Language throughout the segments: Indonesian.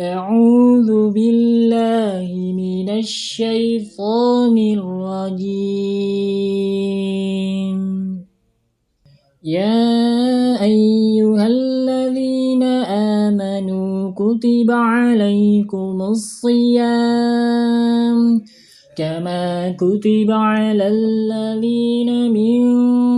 أعوذ بالله من الشيطان الرجيم. يا أيها الذين آمنوا كتب عليكم الصيام كما كتب على الذين من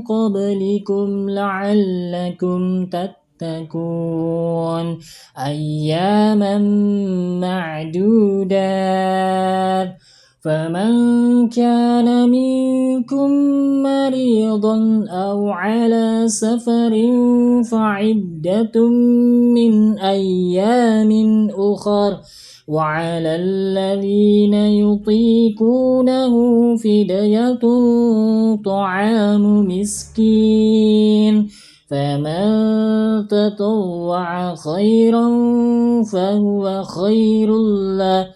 قبلكم لعلكم تتقون أياما معدودات فمن كان منكم مريضا أو على سفر فعدة من أيام أخر وعلى الذين يطيقونه فدية طعام مسكين فمن تطوع خيرا فهو خير له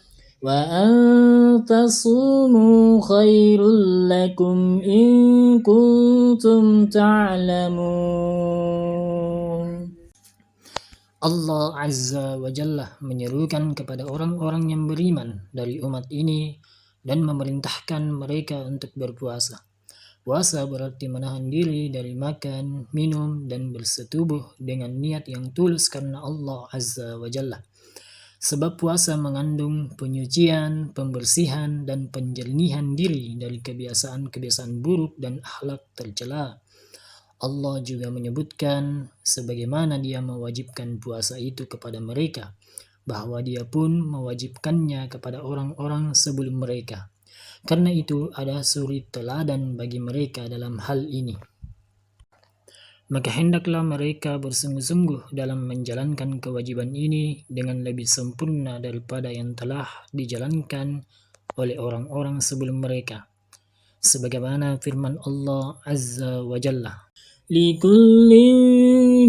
وأن تصوموا خير لكم إن كنتم تعلمون. Allah Azza wa Jalla menyerukan kepada orang-orang yang beriman dari umat ini dan memerintahkan mereka untuk berpuasa. Puasa berarti menahan diri dari makan, minum, dan bersetubuh dengan niat yang tulus karena Allah Azza wa Jalla. Sebab puasa mengandung penyucian, pembersihan, dan penjernihan diri dari kebiasaan-kebiasaan buruk dan akhlak tercela. Allah juga menyebutkan sebagaimana Dia mewajibkan puasa itu kepada mereka, bahwa Dia pun mewajibkannya kepada orang-orang sebelum mereka. Karena itu ada suri teladan bagi mereka dalam hal ini. Maka hendaklah mereka bersungguh-sungguh dalam menjalankan kewajiban ini dengan lebih sempurna daripada yang telah dijalankan oleh orang-orang sebelum mereka. Sebagaimana firman Allah Azza wa Jalla, لِكُلٍّ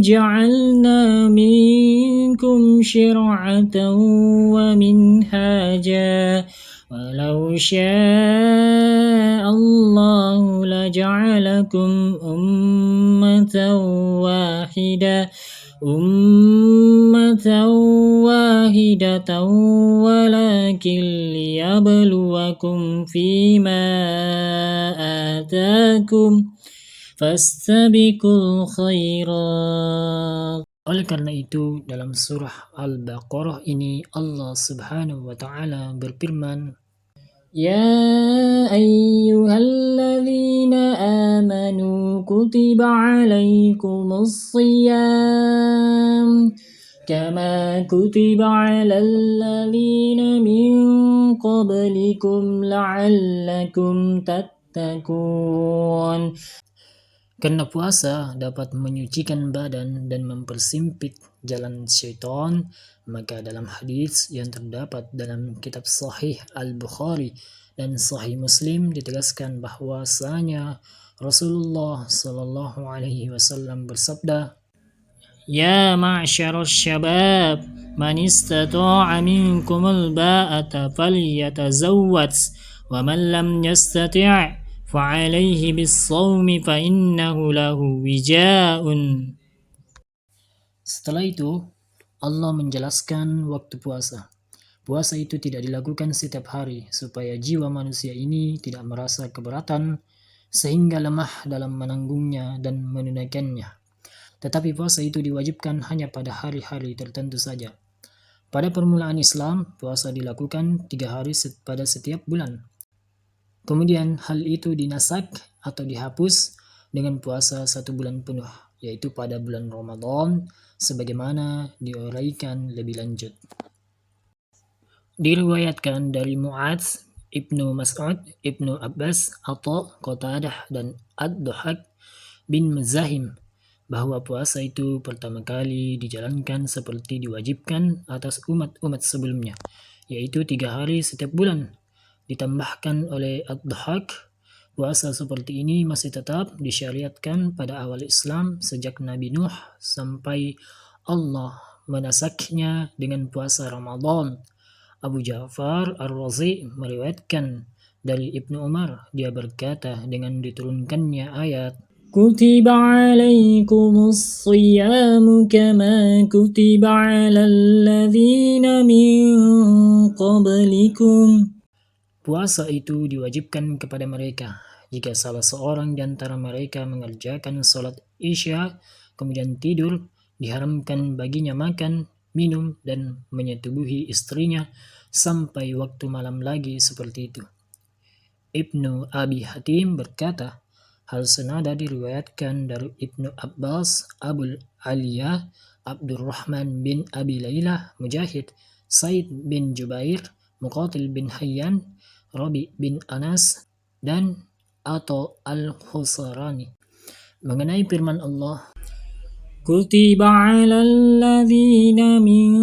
جَعَلْنَا مِنكُمْ شِرْعَةً وَمِنْهَاجًا وَلَوْ شَاءَ اللَّهُ لَجَعَلَكُمْ أُمَّةً واحدة ولكن ليبلوكم فيما آتاكم Fastabiqul khairat. Oleh karena itu dalam surah Al-Baqarah ini Allah Subhanahu wa taala berfirman, Ya ayyuhalladzina amanu kutiba alaikumus shiyam kama kutiba alal ladzina min qablikum la'allakum tattaqun. Karena puasa dapat menyucikan badan dan mempersempit jalan syaitan, maka dalam hadis yang terdapat dalam kitab Sahih Al-Bukhari dan Sahih Muslim ditegaskan bahwasanya Rasulullah Shallallahu Alaihi Wasallam bersabda, Ya ma'syarus syabab, man istata'a minkumul ba'ata falyatazawwaj, wa man lam yastati' فَعَلَيْهِ بِالصَّوْمِ فَإِنَّهُ لَهُ وِجَاءٌ. Setelah itu, Allah menjelaskan waktu puasa. Puasa itu tidak dilakukan setiap hari, supaya jiwa manusia ini tidak merasa keberatan, sehingga lemah dalam menanggungnya dan menunaikannya. Tetapi puasa itu diwajibkan hanya pada hari-hari tertentu saja. Pada permulaan Islam, puasa dilakukan 3 hari pada setiap bulan. Kemudian hal itu dinasak atau dihapus dengan puasa 1 bulan penuh, yaitu pada bulan Ramadan, sebagaimana diuraikan lebih lanjut. Diriwayatkan dari Mu'adz, Ibnu Mas'ud, Ibnu Abbas, Atha, Qatadah, dan Ad-Dhahak bin Muzahim bahwa puasa itu pertama kali dijalankan seperti diwajibkan atas umat-umat sebelumnya, yaitu 3 hari setiap bulan. Ditambahkan oleh Ad-Dhahak, puasa seperti ini masih tetap disyariatkan pada awal Islam sejak Nabi Nuh sampai Allah menasaknya dengan puasa Ramadan. Abu Ja'far Ar-Razi meriwayatkan dari Ibnu Umar, dia berkata dengan diturunkannya ayat كتب عليكم الصيام كما كتب على الذين من قبلكم. Puasa itu diwajibkan kepada mereka jika salah seorang di antara mereka mengerjakan sholat isya kemudian tidur, diharamkan baginya makan, minum, dan menyetubuhi istrinya sampai waktu malam lagi seperti itu. Ibnu Abi Hatim berkata, hal senada diriwayatkan dari Ibnu Abbas, Abul Aliyah, Abdurrahman bin Abi Laylah, Mujahid, Said bin Jubair, Muqatil bin Hayyan, Rabi bin Anas, dan Ato al-Khusarani mengenai firman Allah, Kutiba 'alal ladzina min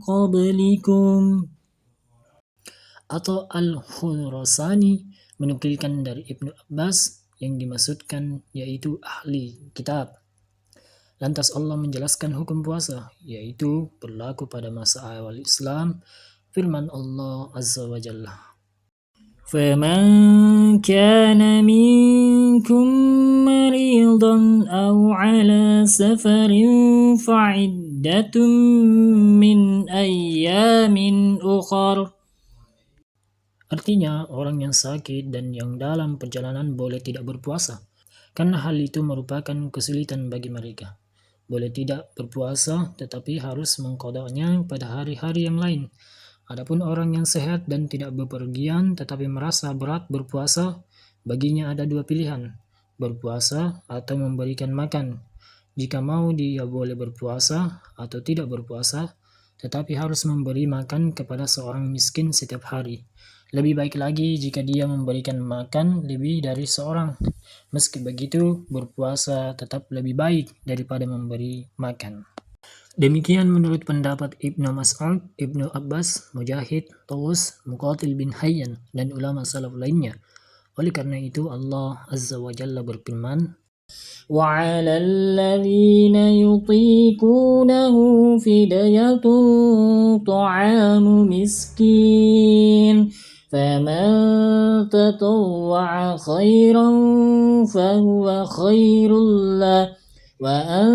qablikum. Atau Al-Khurasani menukilkan dari Ibnu Abbas yang dimaksudkan yaitu ahli kitab. Lantas Allah menjelaskan hukum puasa, yaitu berlaku pada masa awal Islam. Firman Allah Azza wa Jalla, فَمَنْ كَانَ مِنْكُمْ مَرِيضًا أَوْ عَلَى سَفَرٍ فَعِدَّةٌ مِنْ أَيَّامٍ أُخَرَ. Artinya, orang yang sakit dan yang dalam perjalanan boleh tidak berpuasa, karena hal itu merupakan kesulitan bagi mereka. Boleh tidak berpuasa, tetapi harus mengqadanya pada hari-hari yang lain. Adapun orang yang sehat dan tidak bepergian tetapi merasa berat berpuasa, baginya ada dua pilihan, berpuasa atau memberikan makan. Jika mau dia boleh berpuasa atau tidak berpuasa, tetapi harus memberi makan kepada seorang miskin setiap hari. Lebih baik lagi jika dia memberikan makan lebih dari seorang. Meski begitu, berpuasa tetap lebih baik daripada memberi makan. Demikian menurut pendapat Ibnu Mas'ud, Ibnu Abbas, Mujahid, Tawus, Muqatil bin Hayyan, dan ulama salaf lainnya. Oleh karena itu Allah Azza wa Jalla berfirman, وَعَلَى الَّذِينَ يُطِيقُونَهُ فِدْيَةٌ طَعَامُ مِسْكِينٍ فَمَنْ تَطَوَّعَ خَيْرًا فَهُوَ خَيْرٌ لَهُ وَأَنْ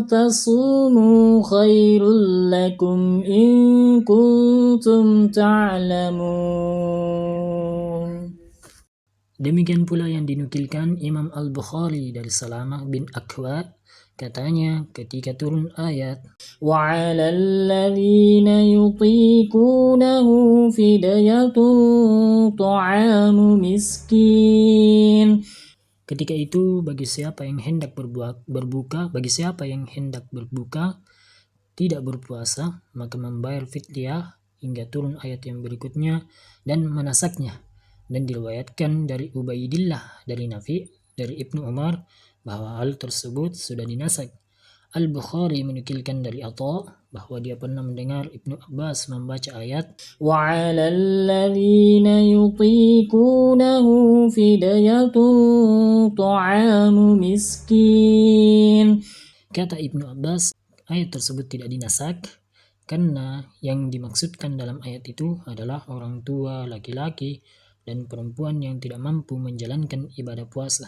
تَصُومُوا خَيْرٌ لَكُمْ إِنْ كُنْتُمْ تَعْلَمُونَ. Demikian pula yang dinukilkan Imam Al-Bukhari dari Salamah bin Akwa, katanya ketika turun ayat وَعَلَى الَّذِينَ يُطِيقُونَهُ فِدْيَةٌ طَعَامُ مِسْكِينٍ. Ketika itu bagi siapa yang hendak berbuka tidak berpuasa, maka membayar fidyah hingga turun ayat yang berikutnya dan menasaknya. Dan diriwayatkan dari Ubaidillah, dari Nafi, dari Ibnu Umar bahwa hal tersebut sudah dinasak. Al-Bukhari menukilkan dari Atha bahwa dia pernah mendengar Ibnu Abbas membaca ayat وَعَلَى الَّذِينَ يُطِيقُونَهُ فِدْيَةٌ طَعَامُ مِسْكِينٍ. Kata Ibnu Abbas, ayat tersebut tidak dinasak karena yang dimaksudkan dalam ayat itu adalah orang tua laki-laki dan perempuan yang tidak mampu menjalankan ibadah puasa.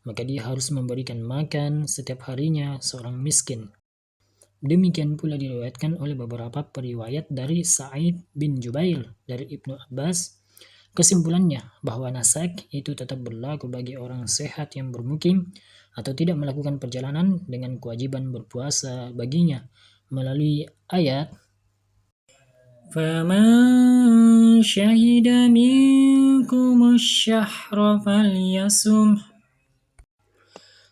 Maka dia harus memberikan makan setiap harinya seorang miskin. Demikian pula diriwayatkan oleh beberapa periwayat dari Sa'id bin Jubair dari Ibnu Abbas. Kesimpulannya bahwa nasak itu tetap berlaku bagi orang sehat yang bermukim atau tidak melakukan perjalanan dengan kewajiban berpuasa baginya melalui ayat فَمَنْ شَهِدَ مِنْكُمُ الشَّهْرَ فَلْيَصُمْهُ.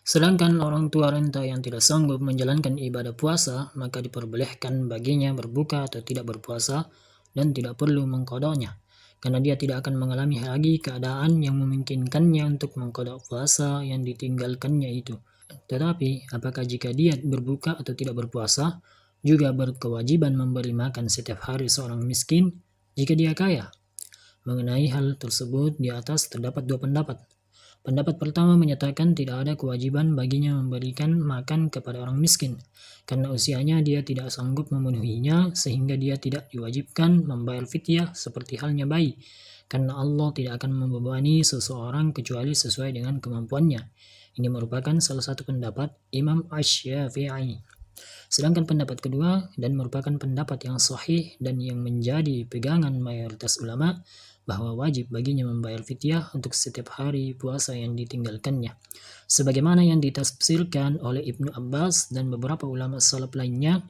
Sedangkan orang tua renta yang tidak sanggup menjalankan ibadah puasa, maka diperbolehkan baginya berbuka atau tidak berpuasa dan tidak perlu mengqadanya, karena dia tidak akan mengalami lagi keadaan yang memungkinkannya untuk mengqada puasa yang ditinggalkannya itu. Tetapi, apakah jika dia berbuka atau tidak berpuasa, juga berkewajiban memberi makan setiap hari seorang miskin jika dia kaya? Mengenai hal tersebut di atas terdapat dua pendapat. Pendapat pertama menyatakan tidak ada kewajiban baginya memberikan makan kepada orang miskin, karena usianya dia tidak sanggup memenuhinya sehingga dia tidak diwajibkan membayar fidyah seperti halnya bayi, karena Allah tidak akan membebani seseorang kecuali sesuai dengan kemampuannya. Ini merupakan salah satu pendapat Imam Asy-Syafi'i. Sedangkan pendapat kedua dan merupakan pendapat yang sahih dan yang menjadi pegangan mayoritas ulama bahwa wajib baginya membayar fidyah untuk setiap hari puasa yang ditinggalkannya. Sebagaimana yang ditafsirkan oleh Ibnu Abbas dan beberapa ulama salaf lainnya,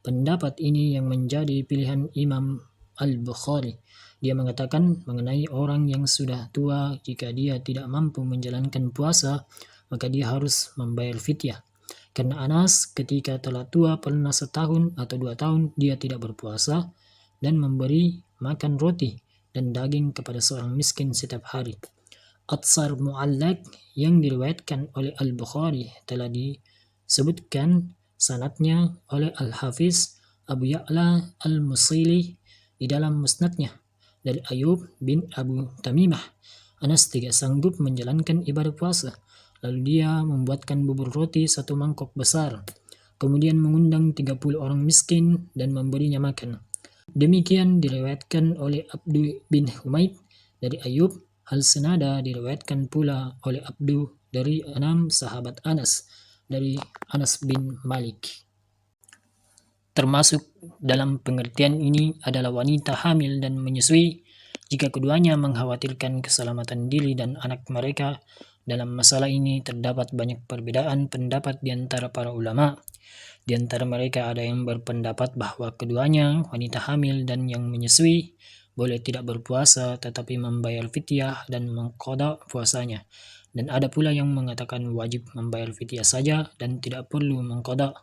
pendapat ini yang menjadi pilihan Imam Al-Bukhari. Dia mengatakan mengenai orang yang sudah tua, jika dia tidak mampu menjalankan puasa, maka dia harus membayar fidyah. Karena Anas ketika telah tua pernah 1 tahun atau 2 tahun dia tidak berpuasa dan memberi makan roti dan daging kepada seorang miskin setiap hari. Atsar Mu'allaq yang diriwayatkan oleh Al-Bukhari telah disebutkan sanadnya oleh Al-Hafiz Abu Ya'la Al-Musili di dalam musnadnya dari Ayub bin Abu Tamimah. Anas tidak sanggup menjalankan ibadah puasa, lalu dia membuatkan bubur roti 1 mangkok besar, kemudian mengundang 30 orang miskin dan memberinya makan. Demikian diriwayatkan oleh Abdu bin Humaid dari Ayub. Hal senada diriwayatkan pula oleh Abdu dari 6 sahabat Anas dari Anas bin Malik. Termasuk dalam pengertian ini adalah wanita hamil dan menyusui jika keduanya mengkhawatirkan keselamatan diri dan anak mereka. Dalam masalah ini terdapat banyak perbedaan pendapat di antara para ulama. Di antara mereka ada yang berpendapat bahwa keduanya, wanita hamil dan yang menyusui, boleh tidak berpuasa tetapi membayar fidyah dan mengqadha puasanya. Dan ada pula yang mengatakan wajib membayar fidyah saja dan tidak perlu mengqadha.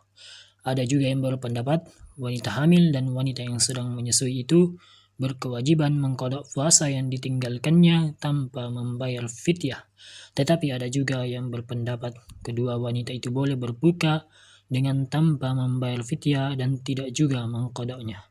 Ada juga yang berpendapat wanita hamil dan wanita yang sedang menyusui itu berkewajiban mengqadha puasa yang ditinggalkannya tanpa membayar fidyah. Tetapi ada juga yang berpendapat kedua wanita itu boleh berbuka dengan tanpa membayar fidyah dan tidak juga mengqadhanya.